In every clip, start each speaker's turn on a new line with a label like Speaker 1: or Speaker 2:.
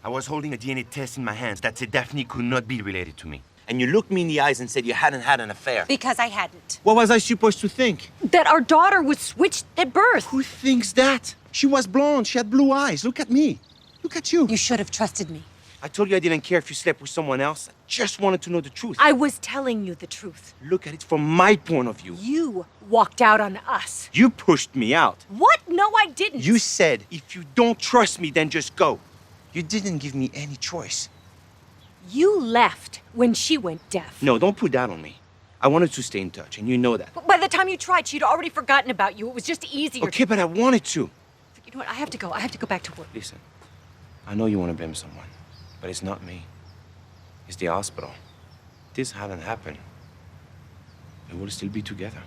Speaker 1: I was holding a DNA test in my hands that said Daphne could not be related to me.
Speaker 2: And you looked me in the eyes and said you hadn't had an affair.
Speaker 3: Because I hadn't.
Speaker 1: What was I supposed to think?
Speaker 3: That our daughter was switched at birth.
Speaker 1: Who thinks that? She was blonde. She had blue eyes. Look at me. Look at you.
Speaker 3: You should have trusted me.
Speaker 1: I told you I didn't care if you slept with someone else. I just wanted to know the truth.
Speaker 3: I was telling you the truth.
Speaker 1: Look at it from my point of view.
Speaker 3: You walked out on us.
Speaker 1: You pushed me out.
Speaker 3: What? No, I didn't.
Speaker 1: You said, if you don't trust me, then just go. You didn't give me any choice.
Speaker 3: You left when she went deaf.
Speaker 1: No, don't put that on me. I wanted to stay in touch, and you know that.
Speaker 3: But by the time you tried, she'd already forgotten about you. It was just easier.
Speaker 1: Okay, but I wanted to.
Speaker 3: You know what? I have to go. I have to go back to work.
Speaker 1: Listen, I know you want to blame someone, but it's not me. It's the hospital. If this hadn't happened, we would still be together.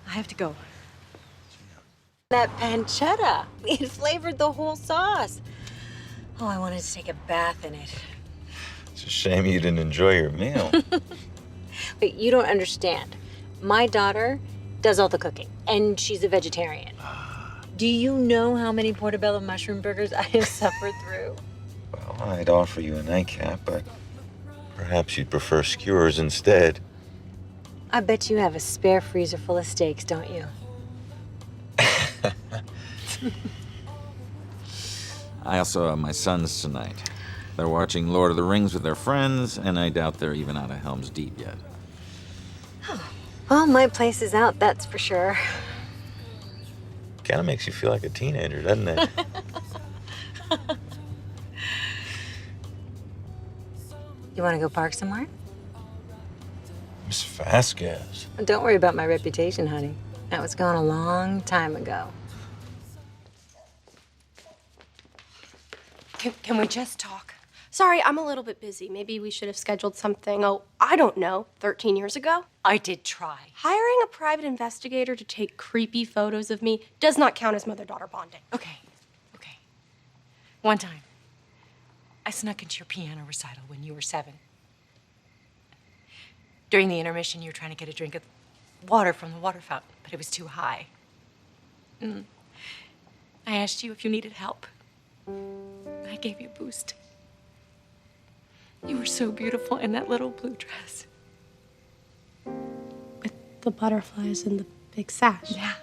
Speaker 3: I have to go. That pancetta. It flavored the whole sauce. Oh, I wanted to take a bath in it.
Speaker 4: It's a shame you didn't enjoy your meal.
Speaker 3: But you don't understand. My daughter does all the cooking, and she's a vegetarian. Do you know how many portobello mushroom burgers I have suffered through?
Speaker 4: Well, I'd offer you a nightcap, but perhaps you'd prefer skewers instead.
Speaker 3: I bet you have a spare freezer full of steaks, don't you?
Speaker 4: I also have my sons tonight. They're watching Lord of the Rings with their friends, and I doubt they're even out of Helm's Deep yet.
Speaker 3: Well, my place is out, that's for sure.
Speaker 4: Kind of makes you feel like a teenager, doesn't it?
Speaker 3: You want to go park somewhere?
Speaker 4: Miss Vasquez.
Speaker 3: Don't worry about my reputation, honey. That was gone a long time ago. Can we just talk?
Speaker 5: Sorry, I'm a little bit busy. Maybe we should have scheduled something, I don't know, 13 years ago?
Speaker 3: I did try.
Speaker 5: Hiring a private investigator to take creepy photos of me does not count as mother-daughter bonding.
Speaker 3: Okay. One time, I snuck into your piano recital when you were 7. During the intermission, you were trying to get a drink of water from the water fountain, but it was too high. I asked you if you needed help. I gave you a boost. You were so beautiful in that little blue dress.
Speaker 5: With the butterflies and the big sash.
Speaker 3: Yeah.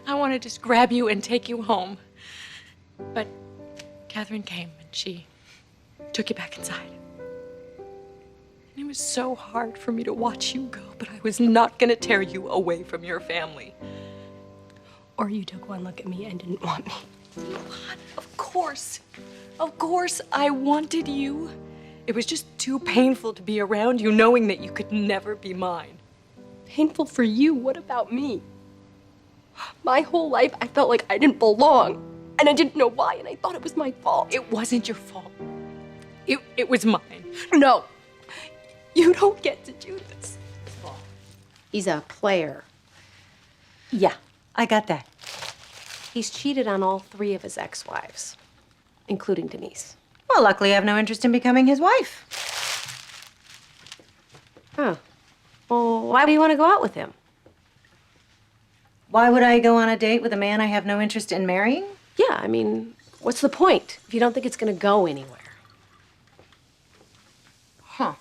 Speaker 3: I want to just grab you and take you home. But Catherine came and she took you back inside. And it was so hard for me to watch you go, but I was not going to tear you away from your family.
Speaker 5: Or you took one look at me and didn't want me.
Speaker 3: Of course. Of course I wanted you. It was just too painful to be around you knowing that you could never be mine.
Speaker 5: Painful for you, what about me? My whole life, I felt like I didn't belong. And I didn't know why, and I thought it was my fault.
Speaker 3: It wasn't your fault. It was mine.
Speaker 5: No. You don't get to do this. He's a player.
Speaker 3: Yeah, I got that.
Speaker 5: He's cheated on all 3 of his ex-wives, including Denise.
Speaker 3: Well, luckily I have no interest in becoming his wife.
Speaker 5: Huh. Well, why do you want to go out with him?
Speaker 3: Why would I go on a date with a man I have no interest in marrying?
Speaker 5: Yeah, I mean, what's the point if you don't think it's going to go anywhere?
Speaker 3: Huh.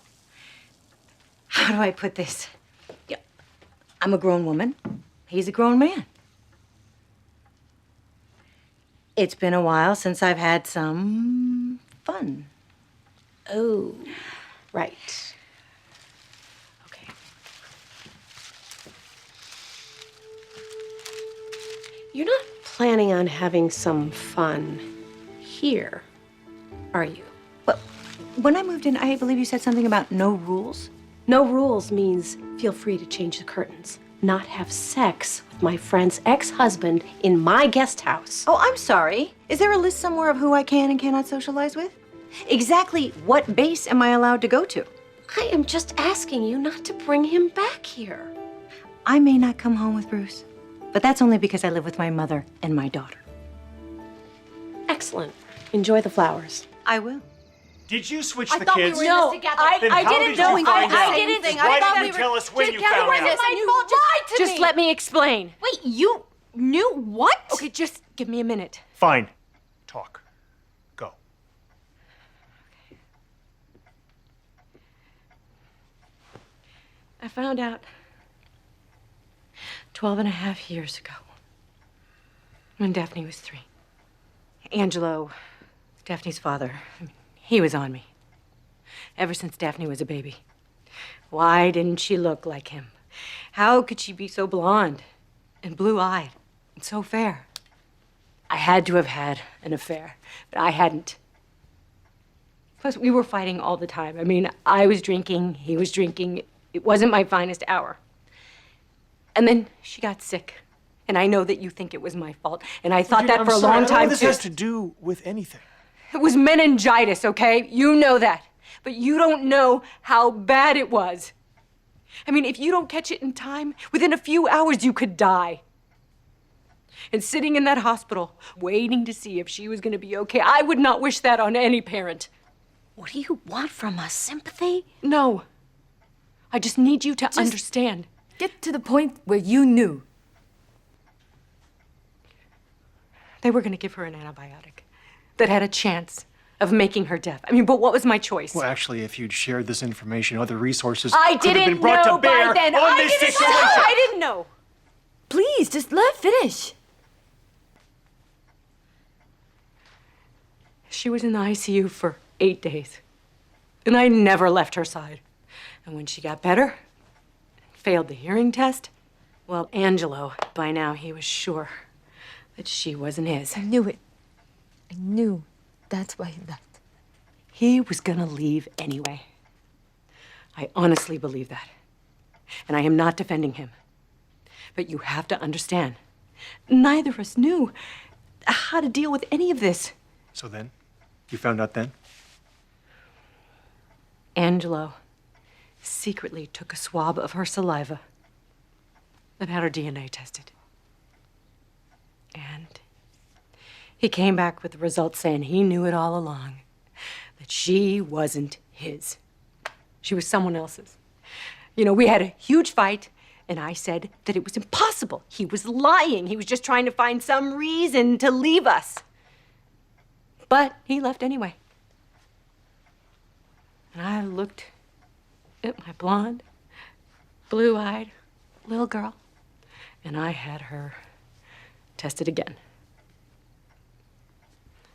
Speaker 3: How do I put this? Yeah. I'm a grown woman. He's a grown man. It's been a while since I've had some fun.
Speaker 5: Oh, right. Okay. You're not planning on having some fun here, are you?
Speaker 3: Well, when I moved in, I believe you said something about no rules.
Speaker 5: No rules means feel free to change the curtains, not have sex with my friend's ex-husband in my guest house.
Speaker 3: Oh, I'm sorry. Is there a list somewhere of who I can and cannot socialize with? Exactly what base am I allowed to go to?
Speaker 5: I am just asking you not to bring him back here.
Speaker 3: I may not come home with Bruce, but that's only because I live with my mother and my daughter.
Speaker 5: Excellent. Enjoy the flowers.
Speaker 3: I will.
Speaker 1: Did you switch
Speaker 6: I
Speaker 1: the
Speaker 6: thought we
Speaker 1: kids?
Speaker 6: were in this together.
Speaker 1: Then
Speaker 3: I
Speaker 1: how
Speaker 3: didn't
Speaker 1: did
Speaker 3: know.
Speaker 1: you find out?
Speaker 3: I didn't.
Speaker 1: Why didn't you tell us when you found out?
Speaker 6: It's my fault. Just lie to
Speaker 3: Just
Speaker 6: me.
Speaker 3: let me explain.
Speaker 6: Wait, you knew what?
Speaker 3: Okay, just give me a minute.
Speaker 1: Fine. Talk.
Speaker 3: I found out 12 and a half years ago, when Daphne was 3. Angelo, Daphne's father, he was on me. Ever since Daphne was a baby. Why didn't she look like him? How could she be so blonde and blue-eyed and so fair? I had to have had an affair, but I hadn't. Plus, we were fighting all the time. I mean, I was drinking, he was drinking. It wasn't my finest hour. And then she got sick. And I know that you think it was my fault. And I thought that for a long time,
Speaker 6: I don't know what this
Speaker 3: too.
Speaker 6: has to do with anything.
Speaker 3: It was meningitis, okay? You know that. But you don't know how bad it was. I mean, if you don't catch it in time, within a few hours you could die. And sitting in that hospital, waiting to see if she was going to be okay, I would not wish that on any parent.
Speaker 5: What do you want from us? Sympathy?
Speaker 3: No. I just need you to understand.
Speaker 5: Get to the point where you knew.
Speaker 3: They were going to give her an antibiotic that had a chance of making her deaf. I mean, but what was my choice?
Speaker 6: Well, actually, if you'd shared this information, other resources
Speaker 3: I
Speaker 6: could have
Speaker 3: didn't
Speaker 6: been brought
Speaker 3: know
Speaker 6: to bear
Speaker 3: by then.
Speaker 6: on
Speaker 3: I
Speaker 6: this
Speaker 3: didn't
Speaker 6: situation.
Speaker 3: know. I didn't know.
Speaker 5: Please, just let finish.
Speaker 3: She was in the ICU for 8 days. And I never left her side. And when she got better, failed the hearing test, well, Angelo, by now he was sure that she wasn't his.
Speaker 5: I knew it. I knew. That's why he left.
Speaker 3: He was gonna leave anyway. I honestly believe that. And I am not defending him. But you have to understand, neither of us knew how to deal with any of this.
Speaker 6: So then? You found out then?
Speaker 3: Angelo secretly took a swab of her saliva and had her DNA tested. And he came back with the results saying he knew it all along, that she wasn't his. She was someone else's. You know, we had a huge fight, and I said that it was impossible. He was lying. He was just trying to find some reason to leave us. But he left anyway. And I looked at my blonde, blue-eyed little girl, and I had her tested again.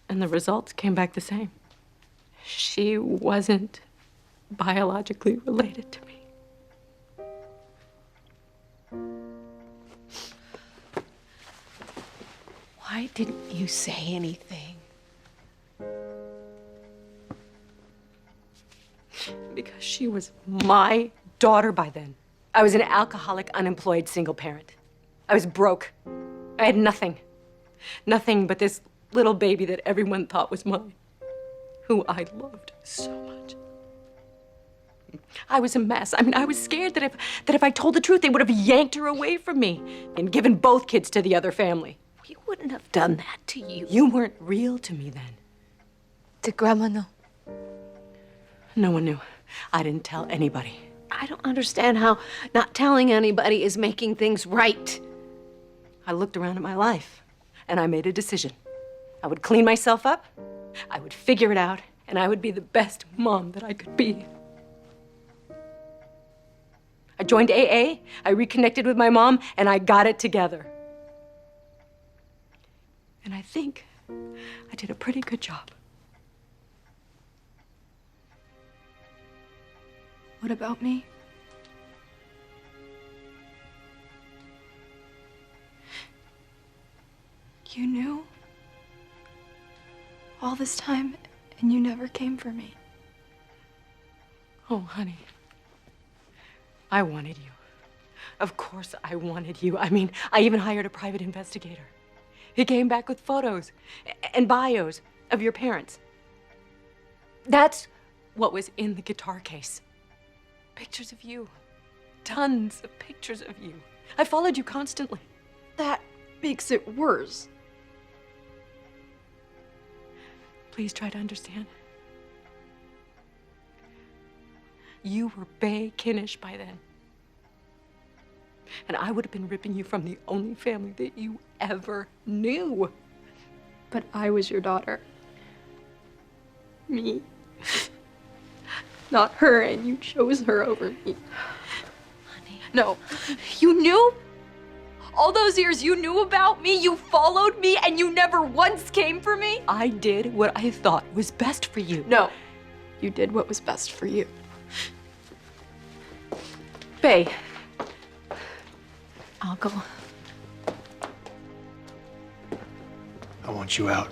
Speaker 3: And the results came back the same. She wasn't biologically related to me.
Speaker 7: Why didn't you say anything?
Speaker 3: Because she was my daughter by then. I was an alcoholic, unemployed single parent. I was broke. I had nothing. Nothing but this little baby that everyone thought was mine, who I loved so much. I was a mess. I mean, I was scared that if I told the truth, they would have yanked her away from me and given both kids to the other family.
Speaker 7: We wouldn't have done that to you.
Speaker 3: You weren't real to me then.
Speaker 5: Did Grandma know?
Speaker 3: No one knew. I didn't tell anybody.
Speaker 7: I don't understand how not telling anybody is making things right.
Speaker 3: I looked around at my life, and I made a decision. I would clean myself up, I would figure it out, and I would be the best mom that I could be. I joined AA, I reconnected with my mom, and I got it together. And I think I did a pretty good job.
Speaker 5: What about me? You knew all this time, and you never came for me.
Speaker 3: Oh, honey, I wanted you. Of course I wanted you. I mean, I even hired a private investigator. He came back with photos and bios of your parents. That's what was in the guitar case. Pictures of you. Tons of pictures of you. I followed you constantly.
Speaker 5: That makes it worse.
Speaker 3: Please try to understand. You were Bay Kinnish by then. And I would have been ripping you from the only family that you ever knew.
Speaker 5: But I was your daughter. Me. Not her, and you chose her over me. No. You knew? All those years you knew about me, you followed me, and you never once came for me?
Speaker 3: I did what I thought was best for you.
Speaker 5: No. You did what was best for you.
Speaker 3: Faye, I'll go.
Speaker 6: I want you out.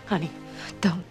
Speaker 3: Honey, don't.